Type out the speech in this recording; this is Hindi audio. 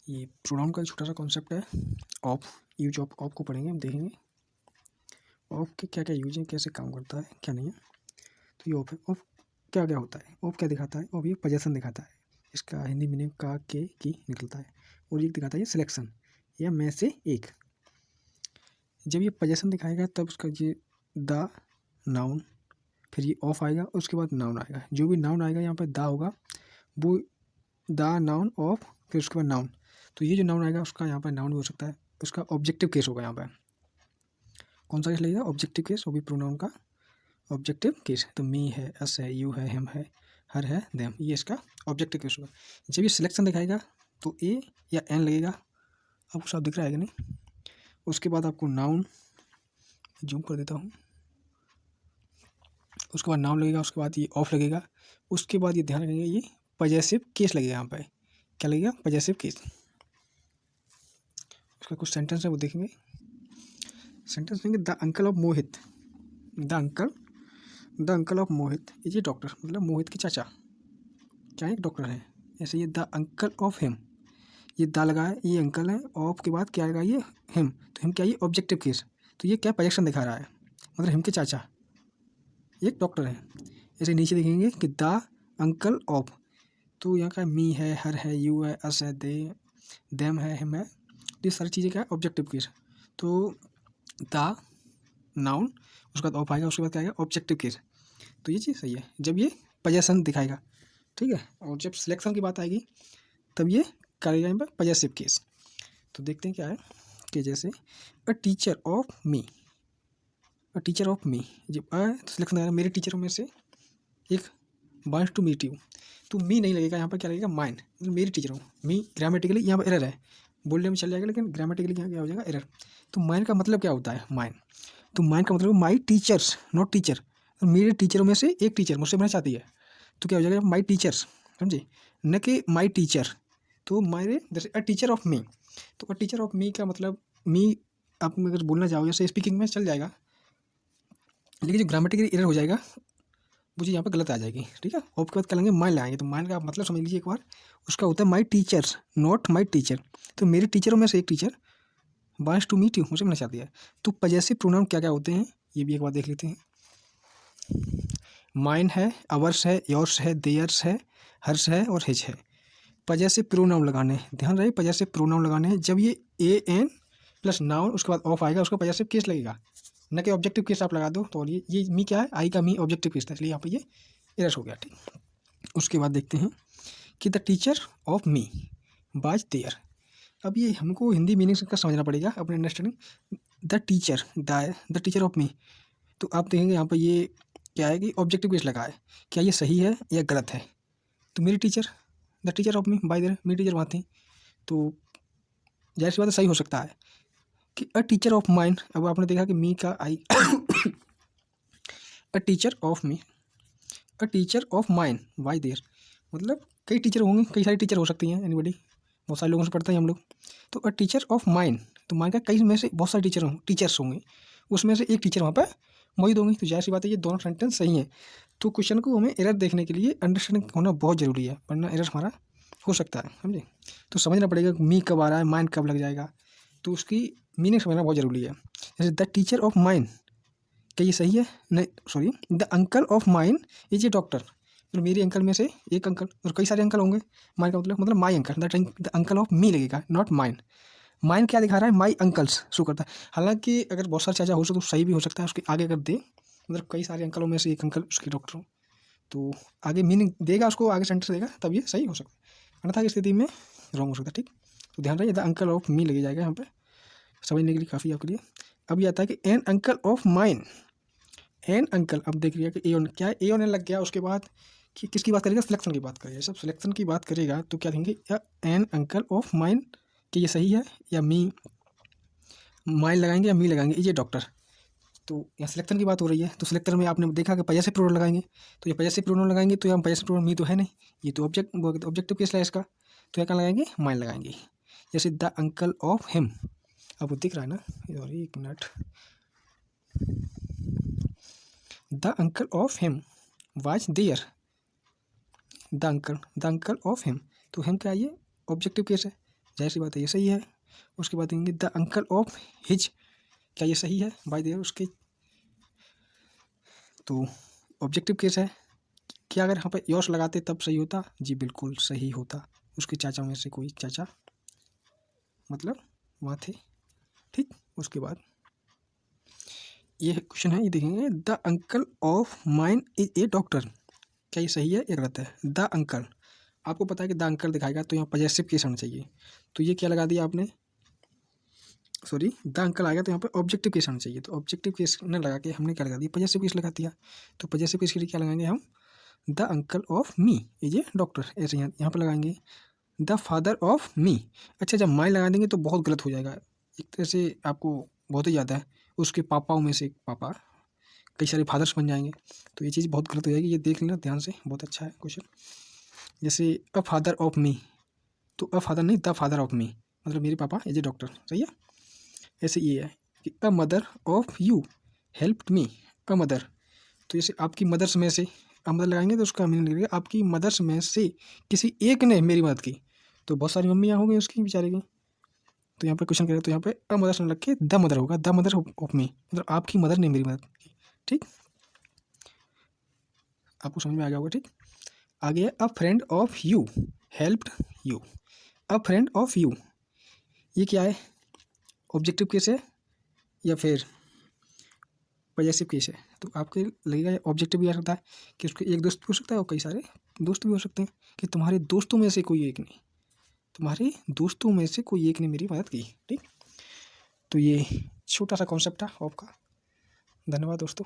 ये प्रोनाउन का छोटा सा कॉन्सेप्ट है। ऑफ, यूज ऑफ को पढ़ेंगे, हम देखेंगे ऑफ के क्या क्या यूज है, कैसे काम करता है, क्या नहीं है। तो ये ऑफ है। ऑफ क्या क्या होता है, ऑफ क्या दिखाता है? ऑफ ये पोजेशन दिखाता है। इसका हिंदी मीनिंग का के की निकलता है। और ये दिखाता है सिलेक्शन या में से एक। जब ये पोजेशन दिखाएगा तब उसका ये द नाउन, फिर ये ऑफ आएगा, उसके बाद नाउन आएगा। जो भी नाउन आएगा यहाँ पे द होगा, वो द नाउन ऑफ, फिर उसके बाद नाउन। तो ये जो नाउन आएगा उसका यहाँ पर नाउन भी हो सकता है, उसका ऑब्जेक्टिव केस होगा। यहाँ पर कौन सा केस लगेगा? ऑब्जेक्टिव केस, वो भी प्रोनाउन का ऑब्जेक्टिव केस। तो मी है, अस है, यू है, हिम है, हर है, देम, ये इसका ऑब्जेक्टिव केस होगा। जब ये सिलेक्शन दिखाएगा तो ए या एन लगेगा। आपको सब दिख रहा है कि नहीं? उसके बाद आपको नाउन, जूम कर देता हूँ, उसके बाद नाउन लगेगा, उसके बाद ये ऑफ लगेगा, उसके बाद ये ध्यान रखेंगे ये पजेसिव केस लगेगा। यहाँ पे क्या लगेगा? Possessive case. उसका कुछ सेंटेंस है वो देखेंगे। सेंटेंस देंगे, the uncle of Mohit, the uncle of Mohit is a doctor, मतलब मोहित के चाचा क्या एक डॉक्टर है। ऐसे ये द अंकल ऑफ हिम, ये द लगा है, ये अंकल है, ऑफ के बाद क्या लगा? ये हिम। तो हिम क्या? ये ऑब्जेक्टिव केस। तो ये क्या प्रोजेक्शन दिखा रहा है, मतलब हिम के चाचा एक डॉक्टर है। ऐसे नीचे देखेंगे कि द अंकल ऑफ, तो यहाँ का मी है, हर है, यू है, अस है, दे, देम है, हिम है। तो ये सारी चीज़ें क्या है? Objective case. तो द नाउन, उसके बाद ऑफ आएगा, उसके बाद क्या आएगा? Objective case. तो ये चीज़ सही है जब ये पोजेशन दिखाएगा, ठीक है। और जब सिलेक्शन की बात आएगी तब ये करेगा यहाँ पर पॉजेसिव केस। तो देखते हैं क्या है कि जैसे अ teacher of me, a teacher of मी, जब अ तो सिलेक्शन आएगा मेरे टीचरों में से एक वांट्स टू मीट यू। तो मी नहीं लगेगा, यहाँ पर क्या लगेगा? माइन, मतलब मेरी टीचर हूँ। मी ग्रामेटिकली यहाँ पर एरर है, बोलने में चल जाएगा लेकिन ग्रामेटिकली यहाँ क्या हो जाएगा? एरर। तो माइन का मतलब क्या होता है? माइन, तो माइन का मतलब माई टीचर्स, नॉट टीचर। तो मेरे टीचरों में से एक टीचर मुझसे बनना चाहती है, तो क्या हो जाएगा? माई टीचर्स, समझे, न कि माई टीचर। तो माई जैसे अ टीचर ऑफ मी, तो अ टीचर ऑफ मी का मतलब मी आप अगर बोलना चाहोगे जैसे स्पीकिंग में चल जाएगा, लेकिन जो ग्रामेटिकली एरर हो जाएगा वो चीज़ यहाँ पर गलत आ जाएगी, ठीक है। और उसके बाद क्या लेंगे? माइन लाएंगे। तो माइन का मतलब समझ लीजिए एक बार, उसका होता है my teachers, not my teacher. तो मेरे टीचरों में से एक teacher wants to meet you, मुझे मिलना चाहती है। तो पजेसिव प्रोनाउन क्या क्या होते हैं ये भी एक बार देख लेते हैं। माइन है, अवर्स है, योर्स है, देयर्स है, हर्ष है और हिज है। पजेसिव प्रोनाउन लगाने हैं, ध्यान रहे पजेसिव प्रोनाउन लगाने हैं। जब ये ए एन प्लस नाउन उसके बाद ऑफ आएगा, उसका पजेसिव केस लगेगा, न कि ऑब्जेक्टिव केस आप लगा दो। तो ये मी क्या है? आई का मी ऑब्जेक्टिव केस था, इसलिए यहाँ पे ये एरर हो गया, ठीक। उसके बाद देखते हैं कि the teacher of me was there. अब ये हमको हिंदी मीनिंग का समझना पड़ेगा अपने understanding. The teacher of me, तो आप देखेंगे यहाँ पर ये क्या है कि ऑब्जेक्टिव केस लगा है। क्या ये सही है या गलत है? तो मेरी teacher, the teacher of me bye there, मेरी टीचर वहाँ थी, तो जाहिर सी बात है सही हो सकता है। कि अ टीचर ऑफ माइन, अब आपने देखा कि मी का I a teacher of me, a teacher of mine why there, मतलब कई टीचर होंगे, कई सारी टीचर हो सकती हैं, एनीबडी, बहुत सारे लोगों से पढ़ते हैं हम लोग। तो अ टीचर ऑफ माइन, तो माइन का कई में से बहुत सारे टीचर्स होंगे, उसमें से एक टीचर वहाँ पर मौजूद होंगी। तो जाहिर सी बात है ये दोनों सेंटेंस सही हैं। तो क्वेश्चन को हमें एरर देखने के लिए अंडरस्टैंडिंग होना बहुत ज़रूरी है, वरना एरर हमारा हो सकता है, समझे। तो समझना पड़ेगा मी कब आ रहा है, माइन कब लग जाएगा, तो उसकी मीनिंग समझना बहुत ज़रूरी है। जैसे द टीचर ऑफ माइन, क्या ये सही है? नहीं, sorry, the uncle of mine is a doctor, मतलब मेरे अंकल में से एक अंकल, और कई सारे अंकल होंगे। माइन का मतलब my uncle, the uncle of me लगेगा, नॉट माइन। माइन क्या दिखा रहा है? माई अंकल्स शो करता है। हालांकि अगर बहुत सारे चाचा हो सकते तो सही भी हो सकता है, उसके आगे अगर दे, मतलब कई सारे अंकलों में से एक अंकल उसके डॉक्टर हो, तो आगे मीनिंग देगा, उसको आगे सेंटेंस देगा, तब ये सही हो सकता है, अन्यथा की स्थिति में रॉन्ग हो सकता है, ठीक। तो ध्यान रखिए द अंकल ऑफ मी लगे जाएगा यहाँ पे, समझने के लिए काफ़ी आपके लिए। अब ये आता है कि an uncle of mine, an uncle, अब देख लिया कि ए ऑन, क्या है? ए ऑन लग गया, उसके बाद कि किसकी बात करेगा? सिलेक्शन की बात करेगा। सब सिलेक्शन की बात करेगा तो क्या कहेंगे? एन अंकल ऑफ माइन, कि ये सही है या मी, माइन लगाएंगे या मी लगाएंगे, इज ए डॉक्टर। तो यहाँ सिलेक्शन की बात हो रही है, तो सिलेक्टर में आपने देखा कि पजेसिव प्रोनाउन लगाएंगे, तो ये पजेसिव प्रोनाउन लगाएंगे, तो यहाँ पजेसिव प्रोनाउन मी तो है नहीं, ये तो ऑब्जेक्टिव केस है इसका, तो यहाँ क्या लगाएंगे? माइन लगाएंगे। जैसे द अंकल ऑफ हिम, आपको दिख रहा है ना, सॉरी एक minute, the uncle of him was there, the uncle of him, तो हिम क्या? ये ऑब्जेक्टिव केस है, जाहिर सी बात है ये सही है। उसके बाद देंगे द अंकल ऑफ हिज, क्या ये सही है बाय देयर उसके? तो ऑब्जेक्टिव केस है, क्या अगर यहाँ पर योर्स लगाते तब सही होता? जी बिल्कुल सही होता, उसके चाचा में से कोई चाचा मतलब वहाँ थे। ठीक, उसके बाद ये क्वेश्चन है, ये देखेंगे the uncle of mine is a doctor, क्या ये सही है या गलत है? द अंकल, आपको पता है कि द अंकल दिखाएगा तो यहाँ पॉजेसिव केस होना चाहिए, तो ये क्या लगा दिया आपने, सॉरी द अंकल आएगा तो यहाँ पे ऑब्जेक्टिव केस आना चाहिए, तो ऑब्जेक्टिव केस न लगा के हमने क्या लगा दिया, पॉजेसिव केस लगा दिया। तो पॉजेसिव केस के लिए क्या लगाएंगे हम, the uncle of me is a doctor, ऐसे यहाँ पर लगाएंगे द फादर ऑफ मी। अच्छा, जब माई लगा देंगे तो बहुत गलत हो जाएगा, एक तरह से आपको बहुत ही ज़्यादा है, उसके पापाओं में से एक पापा, कई सारे फादर्स बन जाएंगे, तो ये चीज़ बहुत गलत हो जाएगी, ये देख लेना ध्यान से, बहुत अच्छा है क्वेश्चन। जैसे अ फादर ऑफ मी, तो अ फादर नहीं, द फादर ऑफ मी, मतलब मेरे पापा एज ए डॉक्टर, सही है। ऐसे ये है कि a mother of you helped me, a mother, तो जैसे आपकी मदर्स में से, अ मदर लगाएंगे तो उसका मीनिंग निकलेगा आपकी मदर्स में से किसी एक ने मेरी मदद की, तो बहुत सारी मम्मियाँ हो गई उसकी बेचारे की, तो यहाँ पे क्वेश्चन करें तो यहाँ पे अ मदर से लग के द मदर होगा, द मदर ऑफ मी, मतलब आपकी मदर ने मेरी मदद की। ठीक, आपको समझ में आ गया होगा। ठीक, आगे है अ friend of you helped you, a friend of you, ये क्या है, ऑब्जेक्टिव केस है या फिर पॉजेसिव केस है? तो आपके लगेगा ऑब्जेक्टिव भी आ सकता है कि उसके एक दोस्त भी हो सकता है और कई सारे दोस्त भी हो सकते हैं, कि तुम्हारे दोस्तों में से कोई एक ने, तुम्हारे दोस्तों में से कोई एक ने मेरी मदद की। ठीक, तो ये छोटा सा कॉन्सेप्ट था आपका। धन्यवाद दोस्तों।